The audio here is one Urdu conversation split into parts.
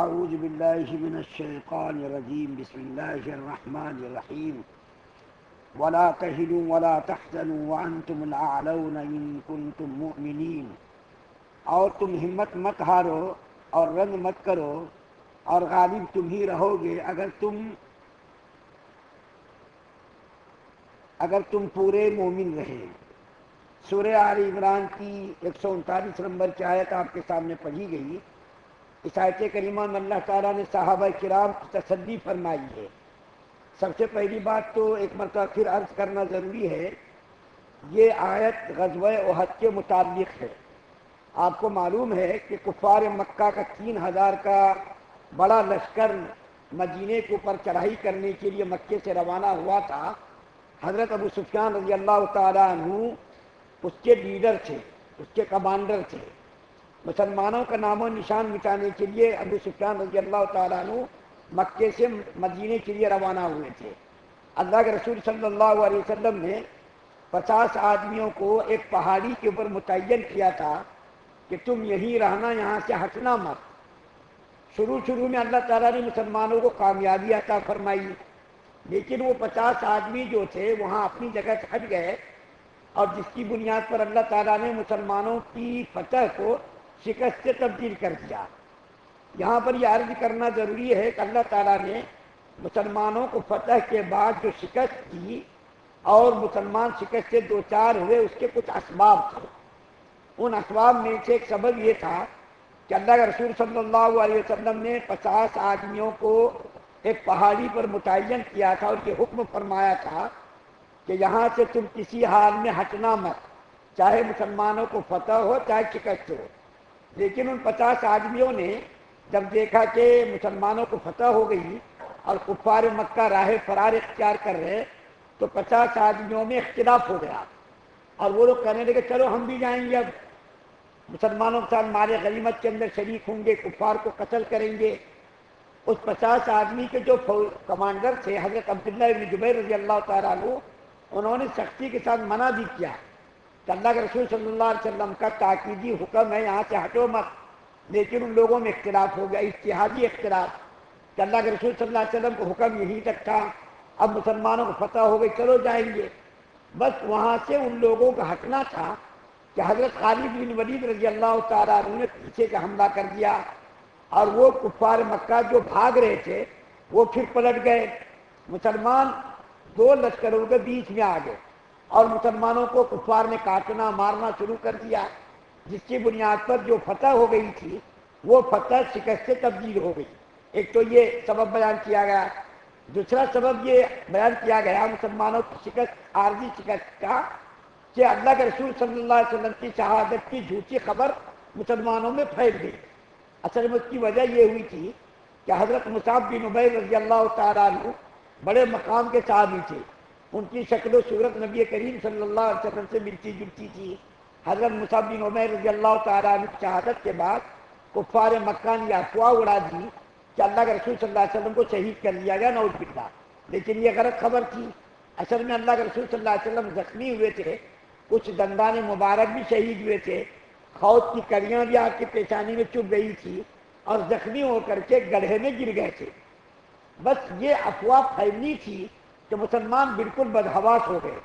اعوذ باللہ من الشیطان الرجیم بسم اللہ الرحمن الرحیم ولا تهنوا ولا تحزنوا وانتم الاعلون ان کنتم مؤمنین، اور تم ہمت مت ہارو اور رنگ مت کرو اور غالب تم ہی رہو گے اگر تم پورے مومن رہے۔ سورہ آل عمران کی 139 نمبر کی آیت آپ کے سامنے پڑھی گئی۔ اس آیت کریمہ میں اللہ تعالیٰ نے صحابہ کرام کی تصدی فرمائی ہے۔ سب سے پہلی بات تو ایک مرتبہ پھر عرض کرنا ضروری ہے، یہ آیت غزوہ احد کے متعلق ہے۔ آپ کو معلوم ہے کہ کفار مکہ کا 3000 کا بڑا لشکر مدینے کے اوپر چڑھائی کرنے کے لیے مکے سے روانہ ہوا تھا۔ حضرت ابو سفیان رضی اللہ تعالیٰ عنہ اس کے لیڈر تھے، اس کے کمانڈر تھے۔ مسلمانوں کا نام و نشان مٹانے کے لیے ابو سفیان رضی اللہ تعالیٰ عنہ مکے سے مدینے کے لیے روانہ ہوئے تھے۔ اللہ کے رسول صلی اللہ علیہ وسلم نے 50 آدمیوں کو ایک پہاڑی کے اوپر متعین کیا تھا کہ تم یہیں رہنا، یہاں سے ہٹنا مت۔ شروع میں اللہ تعالیٰ نے مسلمانوں کو کامیابی عطا فرمائی، لیکن وہ 50 آدمی جو تھے وہاں اپنی جگہ سے ہٹ گئے، اور جس کی بنیاد پر اللہ تعالیٰ نے مسلمانوں کی فتح کو شکست سے تبدیل کر دیا۔ یہاں پر یہ عرض کرنا ضروری ہے کہ اللہ تعالیٰ نے مسلمانوں کو فتح کے بعد جو شکست کی اور مسلمان شکست سے دوچار ہوئے، اس کے کچھ اسباب تھے۔ ان اسباب میں سے ایک سبب یہ تھا کہ اللہ کے رسول صلی اللہ علیہ وسلم نے 50 آدمیوں کو ایک پہاڑی پر متعین کیا تھا، اور یہ حکم فرمایا تھا کہ یہاں سے تم کسی حال میں ہٹنا مت، چاہے مسلمانوں کو فتح ہو چاہے شکست ہو۔ لیکن ان 50 آدمیوں نے جب دیکھا کہ مسلمانوں کو فتح ہو گئی اور کفار مکہ راہ فرار اختیار کر رہے، تو 50 آدمیوں میں اختلاف ہو گیا، اور وہ لوگ کہنے لگے چلو ہم بھی جائیں گے، اب مسلمانوں کے ساتھ مال غنیمت کے اندر شریک ہوں گے، کفار کو قتل کریں گے۔ اس 50 آدمی کے جو کمانڈر تھے حضرت عبداللہ بن جبیر رضی اللہ تعالیٰ عنہ، انہوں نے سختی کے ساتھ منع بھی کیا کہ اللہ کے رسول صلی اللہ علیہ وسلم کا تاکیدی حکم ہے یہاں سے ہٹو مت۔ لیکن ان لوگوں میں اختلاف ہو گیا، اجتہادی اختلاف، کہ اللہ کے رسول صلی اللہ علیہ وسلم کو حکم یہی تک تھا، اب مسلمانوں کو فتح ہو گئی چلو جائیں گے۔ بس وہاں سے ان لوگوں کا ہٹنا تھا کہ حضرت خالد بن ولید رضی اللہ تعالیٰ عنہ نے پیچھے سے حملہ کر دیا، اور وہ کفار مکہ جو بھاگ رہے تھے وہ پھر پلٹ گئے۔ مسلمان دو لشکروں کے بیچ میں آ گئے، اور مسلمانوں کو کفار نے کاٹنا مارنا شروع کر دیا، جس کی بنیاد پر جو فتح ہو گئی تھی وہ فتح شکست سے تبدیل ہو گئی۔ ایک تو یہ سبب بیان کیا گیا۔ دوسرا سبب یہ بیان کیا گیا مسلمانوں کی شکست، عارضی شکست کا، کہ اللہ کے رسول صلی اللہ علیہ وسلم کی شہادت کی جھوٹی خبر مسلمانوں میں پھیل گئی۔ اصل میں اس کی وجہ یہ ہوئی تھی کہ حضرت مصعب بن عمیر رضی اللہ تعالیٰ عنہ بڑے مقام کے صحابی تھے، ان کی شکل و صورت نبی کریم صلی اللہ علیہ وسلم سے ملتی جلتی تھی۔ حضرت مصعب بن عمیر رضی اللہ تعالیٰ عنہ کی شہادت کے بعد کفار مکہ نے افواہ اڑا دی کہ اللہ کے رسول صلی اللہ علیہ وسلم کو شہید کر لیا گیا، نعوذ باللہ۔ لیکن یہ غلط خبر تھی۔ اصل میں اللہ کے رسول صلی اللہ علیہ وسلم زخمی ہوئے تھے، کچھ دندان مبارک بھی شہید ہوئے تھے، خود کی کڑیاں بھی آپ کی پیشانی میں چبھ گئی تھی، اور زخمی ہو کر کے گڑھے میں گر گئے تھے۔ بس یہ افواہ پھیلنی تھی کہ مسلمان بالکل بدحواس ہو گئے،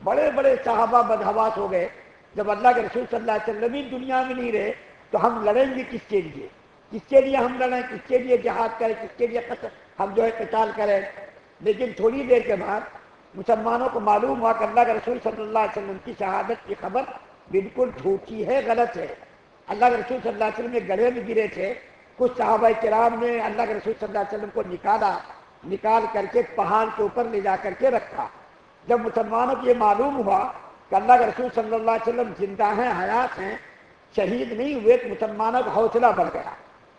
بڑے بڑے صحابہ بدحواس ہو گئے۔ جب اللہ کے رسول صلی اللہ علیہ وسلم ہی دنیا میں نہیں رہے تو ہم لڑیں گے کس کے لیے؟ کس کے لیے ہم لڑیں؟ کس کے لیے جہاد کریں؟ کس کے لیے ہم قتال کریں؟ لیکن تھوڑی دیر کے بعد مسلمانوں کو معلوم ہوا کہ اللہ کے رسول صلی اللہ علیہ وسلم کی شہادت کی خبر بالکل جھوٹی ہے، غلط ہے۔ اللہ کے رسول صلی اللہ علیہ وسلم گڑھے میں گرے تھے، کچھ صحابہ کرام نے اللہ کے رسول صلی اللہ علیہ وسلم کو نکال کر کے پہاڑ کے اوپر لے جا کر کے رکھا۔ جب مسلمانوں کو یہ معلوم ہوا کہ اللہ کے رسول صلی اللہ علیہ وسلم زندہ ہیں، حیات ہیں، شہید نہیں ہوئے، تو مسلمانوں کا حوصلہ بڑھ گیا۔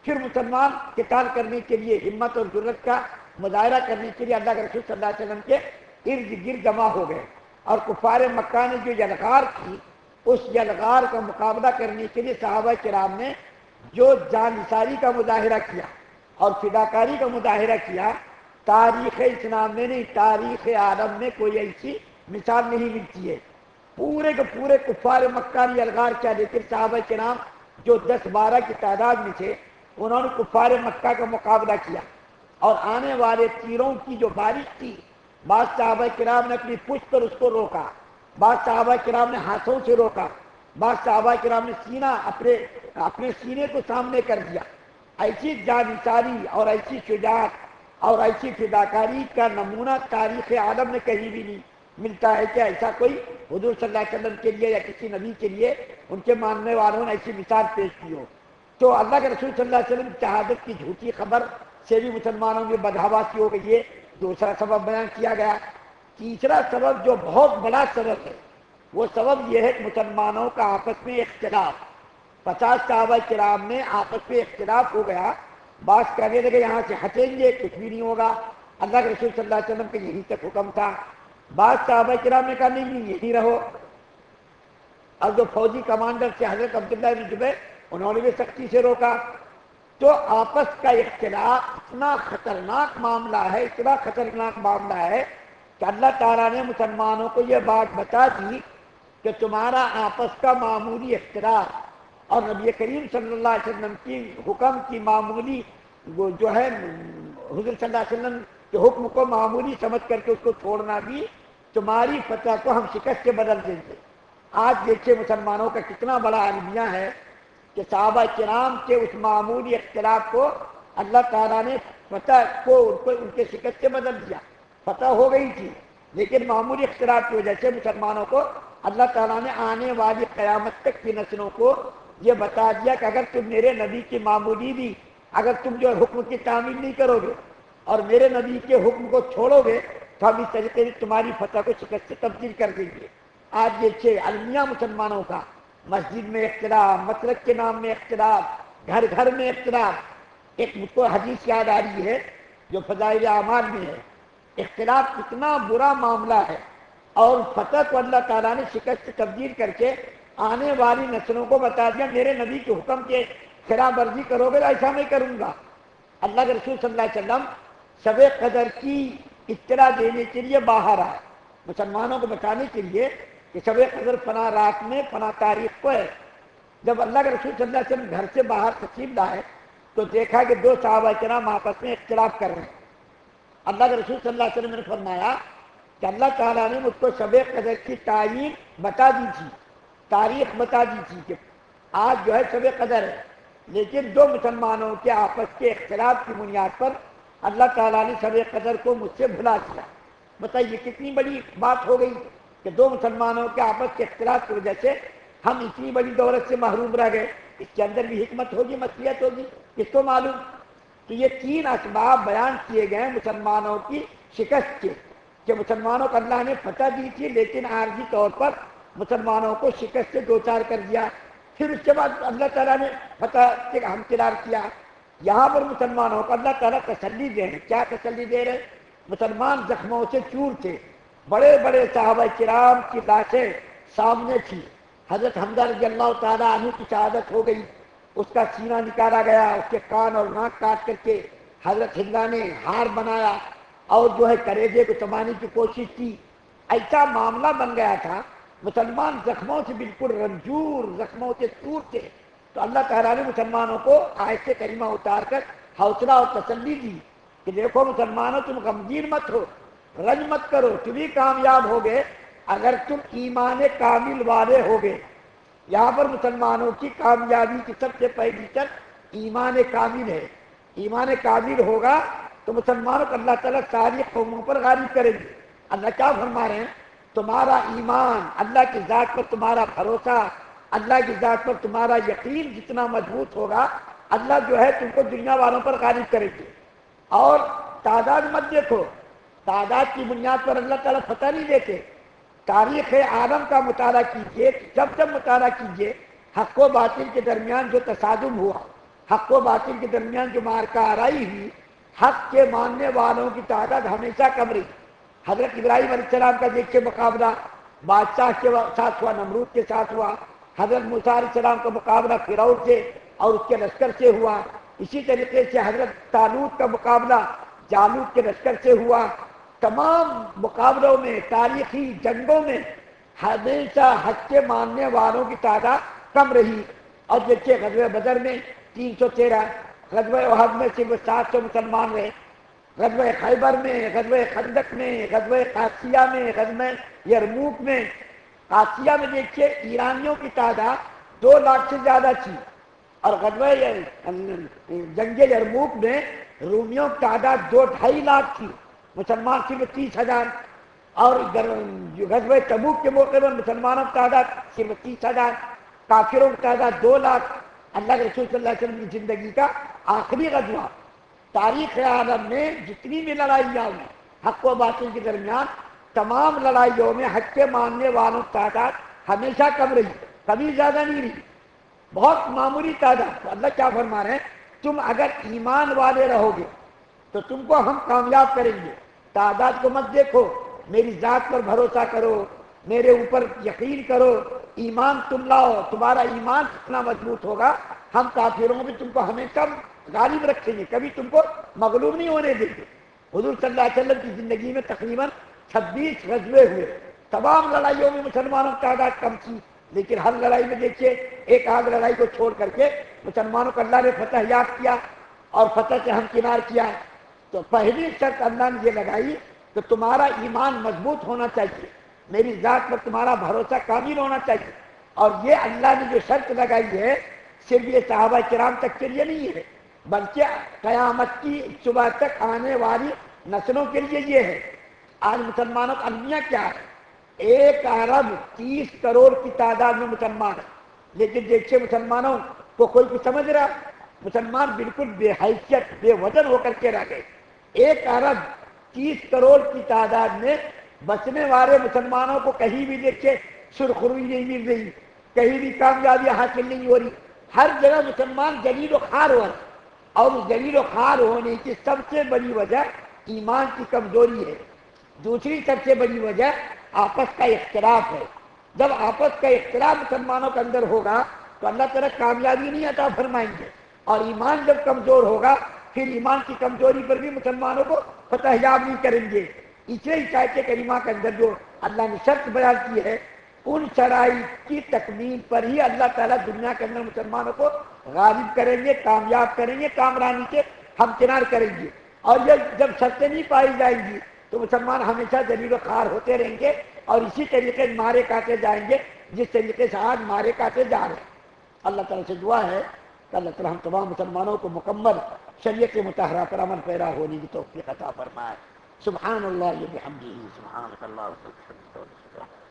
پھر مسلمان قتال کرنے کے لیے، ہمت اور جرأت کا مظاہرہ کرنے کے لیے اللہ کے رسول صلی اللہ علیہ وسلم کے ارد گرد جمع ہو گئے، اور کفار مکہ نے جو یلغار کی، اس یلغار کا مقابلہ کرنے کے لیے صحابہ کرام نے جو جانثاری کا مظاہرہ کیا اور فداکاری کا مظاہرہ کیا، تاریخ اسلام میں نہیں، تاریخ عالم میں کوئی ایسی مثال نہیں ملتی ہے۔ پورے کے پورے کفار مکہ نے یلغار کیا، لیکن صحابہ کرام جو 10-12 کی تعداد میں تھے، انہوں نے کفار مکہ کا مقابلہ کیا اور آنے والے تیروں کی جو بارش تھی، بعض صحابہ کرام نے اپنی پشت پر اس کو روکا، بعض صحابہ کرام نے ہاتھوں سے روکا، بعض صحابہ کرام نے سینہ اپنے سینے کو سامنے کر دیا۔ ایسی جانبداری اور ایسی شجاعت اور ایسی فداکاری کا نمونہ تاریخ عالم میں کہیں بھی نہیں ملتا ہے کہ ایسا کوئی حضور صلی اللہ علیہ وسلم کے لیے یا کسی نبی کے لیے ان کے ماننے والوں نے ایسی مثال پیش کی ہو۔ تو اللہ کے رسول صلی اللہ علیہ وسلم کی شہادت کی جھوٹی خبر سے بھی مسلمانوں میں بدحواسی ہو گئی ہے، دوسرا سبب بیان کیا گیا۔ تیسرا سبب جو بہت بڑا سبب ہے، وہ سبب یہ ہے کہ مسلمانوں کا آپس میں اختلاف، 50 صحابہ کرام میں آپس میں اختلاف ہو گیا، بعض کہنے لگے یہاں سے ہٹیں گے کچھ بھی نہیں ہوگا، اللہ کے رسول صلی اللہ علیہ وسلم کا یہی تک حکم تھا۔ بعض صحابہ کرام نے کہا نہیں یہی رہو، اور جو فوجی کمانڈر تھے حضرت عبداللہ بن جبیر، انہوں نے بھی سختی سے روکا۔ تو آپس کا اختلاف اتنا خطرناک معاملہ ہے، اتنا خطرناک معاملہ ہے کہ اللہ تعالیٰ نے مسلمانوں کو یہ بات بتا دی کہ تمہارا آپس کا معمولی اختلاف اور نبی کریم صلی اللہ علیہ وسلم کی حکم کی معمولی جو ہے حضور صلی اللہ علیہ وسلم کے حکم کو معمولی سمجھ کر کے اس کو چھوڑنا بھی تمہاری فتح کو ہم شکست سے بدل دیں گے۔ آج دیکھیے مسلمانوں کا کتنا بڑا المیہ ہے کہ صحابہ کرام کے اس معمولی اختلاف کو اللہ تعالیٰ نے فتح کو ان کے شکست سے بدل دیا۔ فتح ہو گئی تھی لیکن معمولی اختلاف کی وجہ سے مسلمانوں کو اللہ تعالیٰ نے آنے والی قیامت تک کی نسلوں کو یہ بتا دیا کہ اگر تم میرے نبی کی معمولی بھی اگر تم جو حکم کی تعمیل نہیں کرو گے اور میرے نبی کے حکم کو چھوڑو گے تو ہم اس طریقے سے تمہاری فتح کو شکست سے تبدیل کر دیں گے۔ آج دیکھیے المیہ مسلمانوں کا، مسجد میں اختلاف، مسلک کے نام میں اختلاف، گھر گھر میں اختلاف۔ ایک مجھ کو حدیث یاد آ رہی ہے جو فضائل اعمال میں ہے، اختلاف کتنا برا معاملہ ہے، اور فتح کو اللہ تعالیٰ نے شکست سے تبدیل کر کے آنے والی نسلوں کو بتا دیا میرے نبی کے حکم کے خلاف ورزی کرو گے تو ایسا میں کروں گا۔ اللہ کے رسول صلی اللہ علیہ وسلم شب قدر کی اطلاع دینے کے لیے باہر آئے، مسلمانوں کو بتانے کے لیے کہ شب قدر فلاں رات میں فلاں تاریخ کو ہے۔ جب اللہ کے رسول صلی اللہ علیہ وسلم گھر سے باہر تشریف لائے تو دیکھا کہ 2 صحابہ کرام آپس میں اختلاف کر رہے ہیں۔ اللہ کے رسول صلی اللہ علیہ وسلم نے فرمایا کہ اللہ تعالیٰ نے مجھ کو شب قدر کی تعین بتا دی تھی، تاریخ بتا دی تھی کہ آج جو ہے شب قدر ہے، لیکن 2 مسلمانوں کے آپس کے اختلاف کی بنیاد پر اللہ تعالیٰ نے شب قدر کو مجھ سے بھلا دیا۔ بتائیے کتنی بڑی بات ہو گئی کہ 2 مسلمانوں کے آپس کے اختلاف کی وجہ سے ہم اتنی بڑی دولت سے محروم رہ گئے۔ اس کے اندر بھی حکمت ہوگی، مصلحت ہوگی، کس کو معلوم۔ تو یہ 3 اسباب بیان کیے گئے مسلمانوں کی شکست کے، کہ مسلمانوں کو اللہ نے فتح دی تھی لیکن عارضی طور پر مسلمانوں کو شکست سے دوچار کر دیا۔ پھر اس کے بعد اللہ تعالیٰ نے فتح سے ہمکنار کیا۔ یہاں پر مسلمانوں کو اللہ تعالیٰ تسلی دے رہے۔ کیا تسلی دے رہے؟ مسلمان زخموں سے چور تھے، بڑے بڑے صحابہ کرام کی لاشیں سامنے تھی، حضرت حمزہ رضی اللہ تعالیٰ عنہ کی شہادت ہو گئی، اس کا سینہ نکالا گیا، اس کے کان اور ناک کاٹ کر کے حضرت ہندہ نے ہار بنایا اور جو ہے کلیجے کو چبانے کی کوشش کی۔ ایسا معاملہ بن گیا تھا، مسلمان زخموں سے بالکل رنجور، زخموں سے چور تھے۔ تو اللہ تعالیٰ نے مسلمانوں کو آیت کریمہ اتار کر حوصلہ اور تسلی دی کہ دیکھو مسلمانوں تم غمگین مت ہو، رنج مت کرو، تم ہی کامیاب ہوگے اگر تم ایمان کامل والے ہوگے۔ یہاں پر مسلمانوں کی کامیابی کی سب سے پہلی شرط ایمان کامل ہے۔ ایمان کامل ہوگا تو مسلمانوں کو اللہ تعالیٰ ساری قوموں پر غالب کریں گے۔ اللہ کیا فرما رہے ہیں؟ تمہارا ایمان، اللہ کی ذات پر تمہارا بھروسہ، اللہ کی ذات پر تمہارا یقین جتنا مضبوط ہوگا، اللہ جو ہے تم کو دنیا والوں پر غالب کریں گے۔ اور تعداد مت دیکھو، تعداد کی بنیاد پر اللہ تعالیٰ فتح نہیں دیتے۔ تاریخ عالم کا مطالعہ کیجیے، جب مطالعہ کیجیے، حق و باطل کے درمیان جو تصادم ہوا، حق و باطل کے درمیان جو مارکہ آرائی ہوئی، حق کے ماننے والوں کی تعداد ہمیشہ کم رہی۔ حضرت ابراہیم علیہ السلام کا دیکھ کے مقابلہ بادشاہ کے ساتھ ہوا، نمرود کے ساتھ ہوا۔ حضرت موسیٰ علیہ السلام کا مقابلہ فرعون سے اور اس کے لشکر سے ہوا۔ اسی طریقے سے حضرت طالوت کا مقابلہ جالوت کے لشکر سے ہوا۔ تمام مقابلوں میں، تاریخی جنگوں میں ہمیشہ حق کے ماننے والوں کی تعداد کم رہی۔ اور دیکھیے غزوہ بدر میں 313، غزوہ احد میں صرف 700 مسلمان رہے، غزوہ خیبر میں، غزوہ خندق میں، غزوہ قادسیہ میں، غزوہ یرموک میں۔ قادسیہ میں دیکھیے ایرانیوں کی تعداد 2 لاکھ سے زیادہ تھی، اور غزوہ جنگ یرموک میں رومیوں کی تعداد 2-2.5 لاکھ تھی، مسلمان صرف 30,000۔ اور غزوہ تبوک کے موقع پر مسلمانوں کی تعداد صرف 30,000، کافروں کی تعداد 2 لاکھ۔ اللہ کے رسول صلی اللہ علیہ وسلم کی زندگی کا آخری غزوہ۔ تاریخ عالم میں جتنی بھی لڑائیاں ہوئی حق و باطل کے درمیان، تمام لڑائیوں میں حق کے ماننے والوں کی تعداد ہمیشہ کم رہی، کبھی زیادہ نہیں رہی، بہت معمولی تعداد۔ اللہ کیا فرما رہے ہیں؟ تم اگر ایمان والے رہو گے تو تم کو ہم کامیاب کریں گے۔ تعداد کو مت دیکھو، میری ذات پر بھروسہ کرو، میرے اوپر یقین کرو، ایمان تم لاؤ، تمہارا ایمان کتنا مضبوط ہوگا، ہم کافروں میں تم کو ہمیشہ غالب رکھیں گے، کبھی تم کو مغلوب نہیں ہونے دیں گے۔ حضور صلی اللہ علیہ وسلم کی زندگی میں تقریباً 26 غزوے ہوئے، تمام لڑائیوں میں مسلمانوں کی تعداد کم تھی، لیکن ہر لڑائی میں دیکھیے ایک آدھ لڑائی کو چھوڑ کر کے مسلمانوں کو اللہ نے فتح یاب کیا اور فتح سے ہمکنار کیا۔ تو پہلی شرط اللہ نے یہ لگائی کہ تمہارا ایمان مضبوط ہونا چاہیے، میری ذات پر تمہارا بھروسہ کامل ہونا چاہیے۔ اور یہ اللہ نے جو شرط لگائی ہے صرف یہ صحابہ کرام تک کے لیے نہیں ہے، بلکہ قیامت کی صبح تک آنے والی نسلوں کے لیے یہ ہے۔ آج مسلمانوں کا المیہ کیا ہے؟ 1 ارب 30 کروڑ کی تعداد میں مسلمان ہیں، لیکن دیکھیے مسلمانوں کو کوئی کچھ سمجھ رہا؟ مسلمان بالکل بے حیثیت بے وزن ہو کر کے رہ گئے۔ 1 ارب 30 کروڑ کی تعداد میں بچنے والے مسلمانوں کو کہیں بھی دیکھے سرخروئی نہیں مل رہی، کہیں بھی کامیابی حاصل نہیں ہو رہی، ہر جگہ مسلمان ذلیل و خوار ہو رہے ہیں۔ اور اس ذلیل و خوار ہونے کی سب سے بڑی وجہ ایمان کی کمزوری ہے۔ دوسری سب سے بڑی وجہ آپس کا اختلاف ہے۔ جب آپس کا اختلاف مسلمانوں کے اندر ہوگا تو اللہ تعالیٰ کامیابی نہیں عطا فرمائیں گے، اور ایمان جب کمزور ہوگا پھر ایمان کی کمزوری پر بھی مسلمانوں کو فتح یاب نہیں کریں گے۔ اس لیے اس آیت کریمہ کے اندر جو اللہ نے شرط بیان کی ہے، ان شرائط کی تکمیل پر ہی اللہ تعالیٰ دنیا کے اندر مسلمانوں کو غالب کریں گے، کامیاب کریں گے، کامرانی سے ہمکنار کریں گے۔ اور یہ جب شرطیں نہیں پائی جائیں گی تو مسلمان ہمیشہ ذلیل و خوار ہوتے رہیں گے، اور اسی طریقے سے مارے کاٹے جائیں گے جس طریقے سے آج مارے کاٹے جا رہے ہیں۔ اللہ تعالیٰ سے دعا ہے کہ اللہ تعالیٰ ہم تمام مسلمانوں کو مکمل شریعت مطہرہ پر عمل پیرا ہونے کی توفیق عطا فرمائے۔ سبحان اللہ و بحمدہ، سبحانک اللہم و بحمدک۔